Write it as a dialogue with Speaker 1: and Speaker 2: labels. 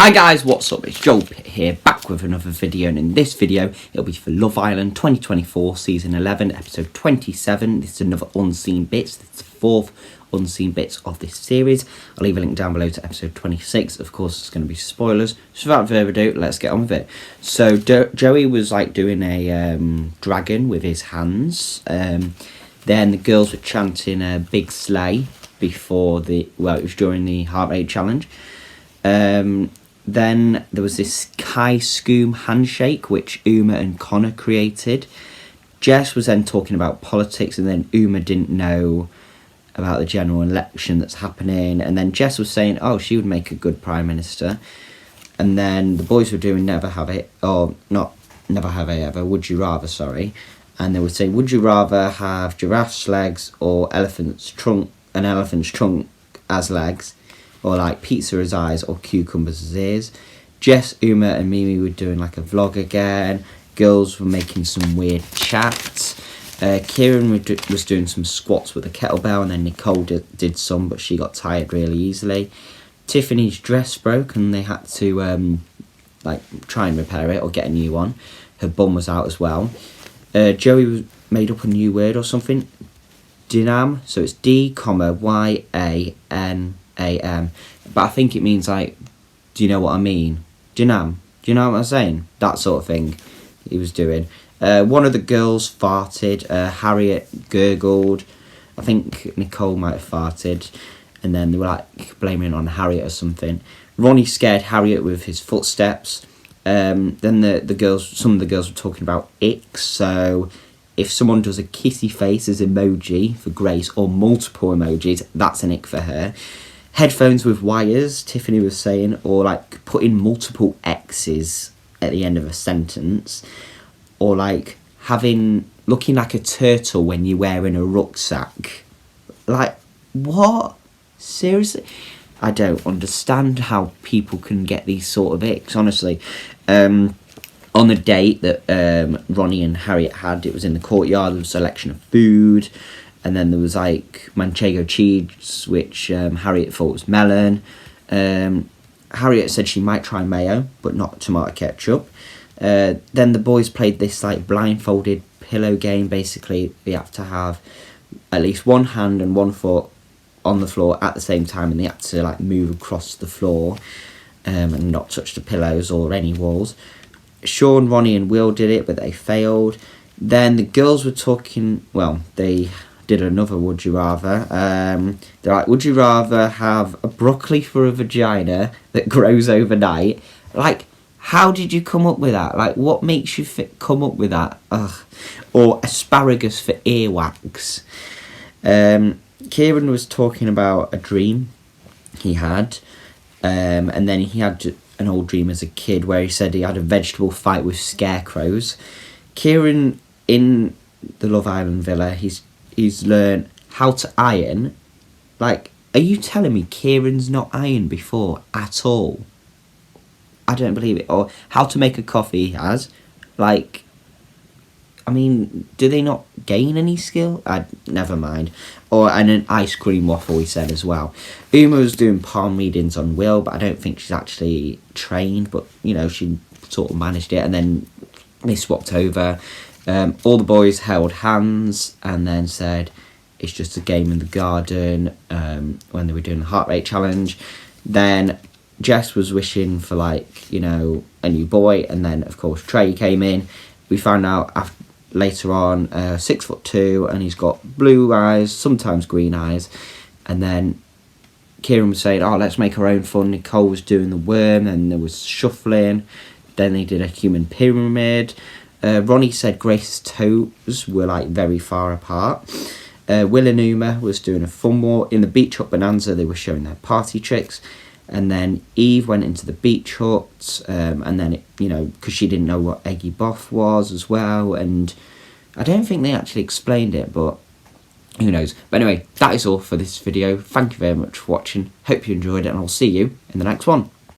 Speaker 1: Hi guys, what's up? It's Joel Pitt here, back with another video, and in this video it'll be for Love Island 2024 Season 11, Episode 27. This is another Unseen Bits. This is the fourth Unseen Bits of this series. I'll leave a link down below to Episode 26. Of course, it's going to be spoilers. So without further ado, let's get on with it. So Joey was like doing a dragon with his hands. Then the girls were chanting a big sleigh before it was during the heart rate challenge. Then there was this Kai Scoom handshake, which Uma and Connor created. Jess was then talking about politics, and then Uma didn't know about the general election that's happening. And then Jess was saying, oh, she would make a good prime minister. And then the boys were doing Never Have It, or not Never Have I Ever, Would You Rather, sorry. And they would say, would you rather have giraffe's legs or an elephant's trunk as legs? Or like pizza as eyes or cucumbers as ears. Jess, Uma and Mimi were doing like a vlog again. Girls were making some weird chats. Kieran was doing some squats with a kettlebell, and then Nicole did some, but she got tired really easily. Tiffany's dress broke and they had to try and repair it or get a new one. Her bum was out as well. Joey made up a new word or something. Dynam, so it's D,YANAM, but I think it means like, do you know what I mean? Dynam, do you know what I'm saying? That sort of thing he was doing. One of the girls farted, Harriet gurgled, I think Nicole might have farted, and then they were like blaming it on Harriet or something. Ronnie scared Harriet with his footsteps. Then some of the girls were talking about icks, so if someone does a kissy face as emoji for Grace, or multiple emojis, that's an ick for her. Headphones with wires, Tiffany was saying, or like putting multiple X's at the end of a sentence, or like looking like a turtle when you're wearing a rucksack. Like, what? Seriously? I don't understand how people can get these sort of icks, honestly. On the date that Ronnie and Harriet had, it was in the courtyard. There was a selection of food, and then there was like manchego cheese, which Harriet thought was melon. Harriet said she might try mayo, but not tomato ketchup. Then the boys played this like blindfolded pillow game. Basically, they have to have at least one hand and one foot on the floor at the same time, and they had to like move across the floor and not touch the pillows or any walls. Sean, Ronnie and Will did it, but they failed. Then the girls were talking, they did another would you rather. They're like, would you rather have a broccoli for a vagina that grows overnight? Like, how did you come up with that? Like, what makes you come up with that? Ugh. Or asparagus for earwax. Kieran was talking about a dream he had, and then he had an old dream as a kid where he said he had a vegetable fight with scarecrows. Kieran, in the Love Island villa, he's learned how to iron. Like, are you telling me Kieran's not ironed before at all? I don't believe it. Or how to make a coffee he has. Like, I mean, do they not gain any skill? Never mind. And an ice cream waffle, he said as well. Uma was doing palm readings on Will, but I don't think she's actually trained. But, she sort of managed it. And then they swapped over. All the boys held hands and then said, it's just a game in the garden, when they were doing the heart rate challenge. Then Jess was wishing for, a new boy. And then, of course, Trey came in. We found out later on, 6'2", and he's got blue eyes, sometimes green eyes. And then Kieran was saying, oh, let's make our own fun. Nicole was doing the worm, and there was shuffling. Then they did a human pyramid. Ronnie said Grace's toes were very far apart. Will and Uma was doing a fun walk. In the beach hut bonanza, they were showing their party tricks. And then Eve went into the beach hut, and then, because she didn't know what Eggy Boff was as well. And I don't think they actually explained it, but who knows. But anyway, that is all for this video. Thank you very much for watching. Hope you enjoyed it, and I'll see you in the next one.